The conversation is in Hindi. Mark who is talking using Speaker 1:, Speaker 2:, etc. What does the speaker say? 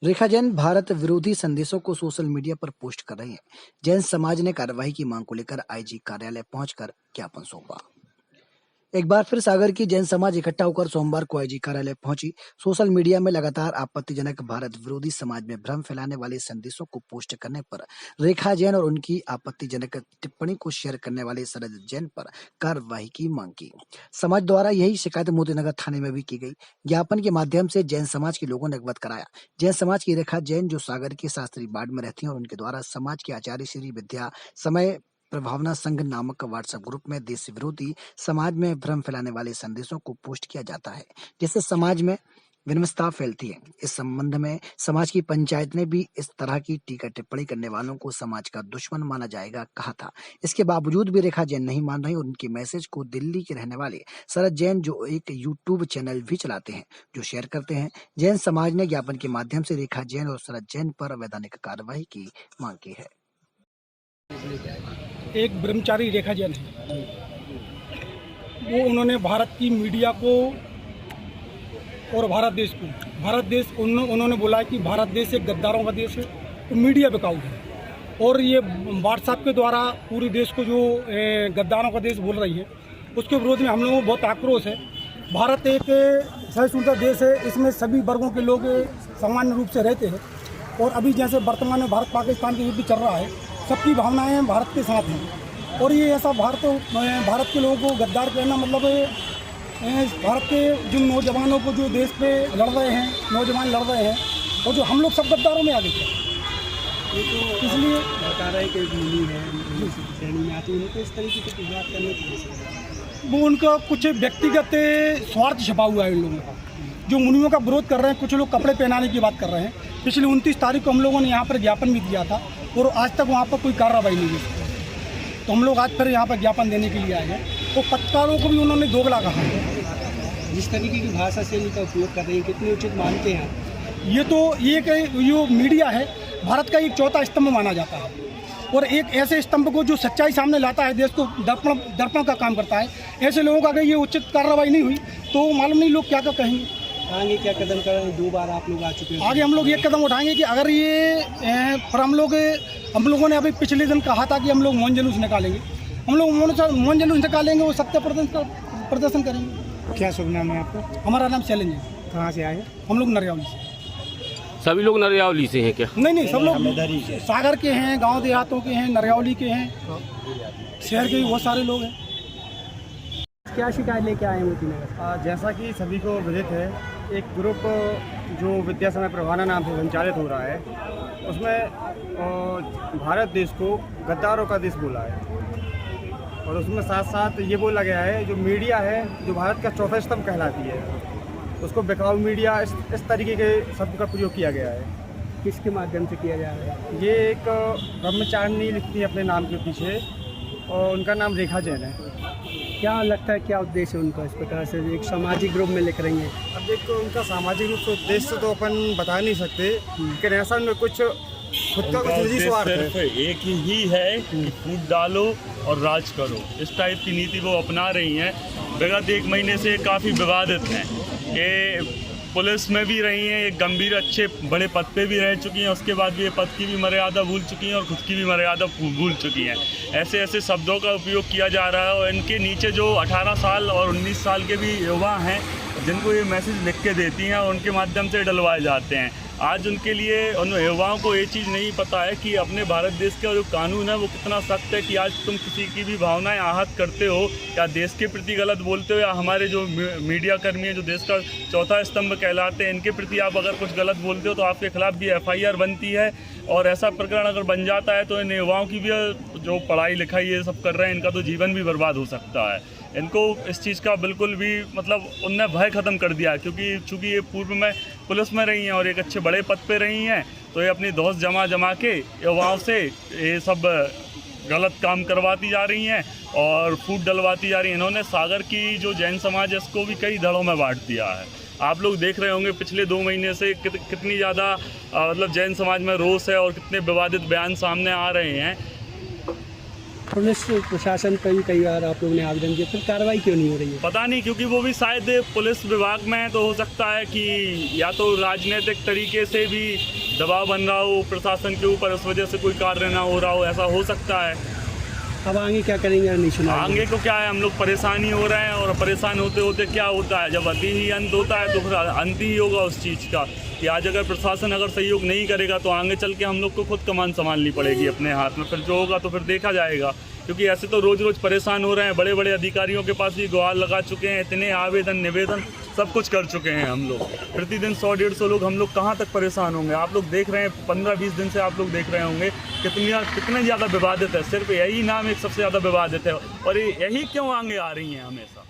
Speaker 1: रेखा जैन भारत विरोधी संदेशों को सोशल मीडिया पर पोस्ट कर रही हैं। जैन समाज ने कार्रवाई की मांग को लेकर आईजी कार्यालय पहुंचकर ज्ञापन सौंपा। एक बार फिर सागर की जैन समाज इकट्ठा होकर सोमवार को आईजी कार्यालय पहुंची। सोशल मीडिया में लगातार आपत्तिजनक भारत विरोधी समाज में भ्रम फैलाने वाले संदेशों को पोस्ट करने पर रेखा जैन और उनकी आपत्तिजनक टिप्पणी को शेयर करने वाले शरद जैन पर कार्रवाई की मांग की। समाज द्वारा यही शिकायत मोतीनगर थाने में भी की गई। ज्ञापन के माध्यम से जैन समाज के लोगों ने अवगत कराया। जैन समाज की रेखा जैन जो सागर के शास्त्री बाड़ में रहती हैं और उनके द्वारा समाज के आचार्य श्री विद्या समय प्रभावना संघ नामक व्हाट्सएप ग्रुप में देश विरोधी समाज में भ्रम फैलाने वाले संदेशों को पोस्ट किया जाता है, जिससे समाज में विमर्शता फैलती है। इस संबंध में समाज की पंचायत ने भी इस तरह की टीका टिप्पणी करने वालों को समाज का दुश्मन माना जाएगा कहा था। इसके बावजूद भी रेखा जैन नहीं मान रही और उनके मैसेज को दिल्ली के रहने वाले शरद जैन जो एक यूट्यूब चैनल भी चलाते हैं जो शेयर करते हैं। जैन समाज ने ज्ञापन के माध्यम से रेखा जैन और शरद जैन पर वैधानिक कार्रवाई की मांग की है।
Speaker 2: एक ब्रह्मचारी रेखा जैन है, वो उन्होंने भारत की मीडिया को और भारत देश उन्होंने बोला है कि भारत देश एक गद्दारों का देश है, तो मीडिया बिकाऊ है और ये व्हाट्सएप के द्वारा पूरे देश को जो गद्दारों का देश बोल रही है उसके विरोध में हम लोगों को बहुत आक्रोश है। भारत एक सहिष्णुता देश है, इसमें सभी वर्गों के लोग सामान्य रूप से रहते हैं और अभी जैसे वर्तमान में भारत पाकिस्तान का युद्ध चल रहा है, सबकी भावनाएं भारत के साथ हैं और ये ऐसा भारत के लोगों को गद्दार कहना मतलब भारत के जिन नौजवानों को जो देश पे लड़ रहे हैं, नौजवान लड़ रहे हैं और जो हम लोग सब गद्दारों में आ गए थे, इसलिए बता रहे कि मुनि है श्रेणी में आती है, इस तरीके की बात करने की वो उनका कुछ व्यक्तिगत स्वार्थ छपा हुआ है। इन लोगों का जो मुनियों का विरोध कर रहे हैं, कुछ लोग कपड़े पहनाने की बात कर रहे हैं। पिछले 29 तारीख को हम लोगों ने यहाँ पर ज्ञापन भी दिया था और आज तक वहाँ पर कोई कार्रवाई नहीं हुई, तो हम लोग आज फिर यहाँ पर ज्ञापन देने के लिए आए हैं। तो पत्रकारों को भी उन्होंने दोगला कहा है। जिस तरीके की भाषा शैली का उपयोग कर रहे हैं, कितने उचित मानते हैं? ये तो ये मीडिया है भारत का एक चौथा स्तंभ माना जाता है और एक ऐसे स्तंभ को जो सच्चाई सामने लाता है, देश को दर्पण का काम करता है, ऐसे लोगों का अगर ये उचित कार्रवाई नहीं हुई तो मालूम नहीं लोग क्या कहेंगे। आगे क्या कदम करेंगे? 2 बार आप लोग आ चुके हैं, आगे हम लोग ये कदम उठाएंगे कि अगर ये पर हम लोगों ने अभी पिछले दिन कहा था कि हम लोग मौन जुलूस निकालेंगे, हम लोग मौन जुलूस निकालेंगे, वो सत्य प्रदर्शन करेंगे। क्या शुभ नाम है आपका? हमारा नाम शैलेंद्र है। कहाँ से आए हैं? हम लोग नरियावली से।
Speaker 3: सभी लोग नरियावली से हैं क्या?
Speaker 2: नहीं, सब लोग सागर के हैं, गाँव देहातों के हैं, नरियावली के हैं, शहर के भी बहुत सारे लोग हैं। क्या शिकायत लेके आए हैं मोतीनगर?
Speaker 4: जैसा कि सभी को विदित है, एक ग्रुप जो विद्या समय प्रभावना नाम से संचालित हो रहा है, उसमें भारत देश को गद्दारों का देश बोला है और उसमें साथ साथ ये बोला गया है जो मीडिया है, जो भारत का चौथा स्तंभ कहलाती है, उसको बिकाऊ मीडिया इस तरीके के शब्द का प्रयोग किया गया है।
Speaker 2: किसके माध्यम से किया जा रहा है?
Speaker 4: ये एक ब्रह्मचारिणी लिखती है अपने नाम के पीछे और उनका नाम रेखा जैन है।
Speaker 2: क्या लगता है क्या उद्देश्य है उनका इस प्रकार से एक सामाजिक ग्रुप में लिख रही हैं?
Speaker 4: अब देखो उनका सामाजिक रूप से उद्देश्य तो अपन बता नहीं सकते, लेकिन ऐसा उनमें कुछ खुद का कुछ निजी स्वार्थ है।
Speaker 5: सिर्फ एक ही है कि फूट डालो और राज करो, इस टाइप की नीति वो अपना रही हैं। विगत 1 महीने से काफ़ी विवादित हैं। ये पुलिस में भी रही हैं, एक गंभीर अच्छे बड़े पद पे भी रह चुकी हैं, उसके बाद भी ये पद की भी मर्यादा भूल चुकी हैं और खुद की भी मर्यादा भूल चुकी हैं। ऐसे शब्दों का उपयोग किया जा रहा है और इनके नीचे जो 18 साल और 19 साल के भी युवा हैं जिनको ये मैसेज लिख के देती हैं और उनके माध्यम से डलवाए जाते हैं। आज उनके लिए उन युवाओं को ये चीज़ नहीं पता है कि अपने भारत देश का जो कानून है वो कितना सख्त है कि आज तुम किसी की भी भावनाएं आहत करते हो या देश के प्रति गलत बोलते हो या हमारे जो मीडिया कर्मी हैं जो देश का चौथा स्तंभ कहलाते हैं इनके प्रति आप अगर कुछ गलत बोलते हो तो आपके खिलाफ भी FIR बनती है और ऐसा प्रकरण अगर बन जाता है तो इन युवाओं की भी जो पढ़ाई लिखाई ये सब कर रहे हैं इनका तो जीवन भी बर्बाद हो सकता है। इनको इस चीज़ का बिल्कुल भी मतलब उनने भय ख़त्म कर दिया क्योंकि चूँकि ये पूर्व में पुलिस में रही हैं और एक अच्छे बड़े पद पे रही हैं तो ये अपनी दोस्त जमा के युवाओं से ये सब गलत काम करवाती जा रही हैं और फूट डलवाती जा रही हैं। इन्होंने सागर की जो जैन समाज है इसको भी कई धड़ों में बांट दिया है। आप लोग देख रहे होंगे पिछले 2 महीने से कितनी ज़्यादा मतलब जैन समाज में रोष है और कितने विवादित बयान सामने आ रहे हैं।
Speaker 6: पुलिस प्रशासन पर भी कई बार आप लोगों ने आवेदन किया, फिर कार्रवाई क्यों नहीं हो रही है?
Speaker 5: पता नहीं, क्योंकि वो भी शायद पुलिस विभाग में है, तो हो सकता है कि या तो राजनीतिक तरीके से भी दबाव बन रहा हो प्रशासन के ऊपर, उस वजह से कोई कार्य ना हो रहा हो, ऐसा हो सकता है।
Speaker 6: अब आगे क्या करेंगे नहीं सुना?
Speaker 5: आगे को क्या है, हम लोग परेशान ही हो रहे हैं, और परेशान होते होते क्या होता है, जब अति ही अंत होता है तो फिर अंत ही होगा उस चीज़ का कि आज अगर प्रशासन अगर सहयोग नहीं करेगा तो आगे चल के हम लोग को खुद कमान संभालनी पड़ेगी अपने हाथ में, फिर जो होगा तो फिर देखा जाएगा। क्योंकि ऐसे तो रोज़ रोज़ परेशान हो रहे हैं, बड़े बड़े अधिकारियों के पास भी गुहार लगा चुके हैं, इतने आवेदन निवेदन सब कुछ कर चुके हैं हम लोग। प्रतिदिन 100-150 लोग, हम लोग कहाँ तक परेशान होंगे? आप लोग देख रहे हैं 15-20 दिन से आप लोग देख रहे होंगे कितने ज़्यादा विवादित है, सिर्फ यही नाम एक सबसे ज़्यादा विवादित है, और यही क्यों आगे आ रही हैं हमेशा।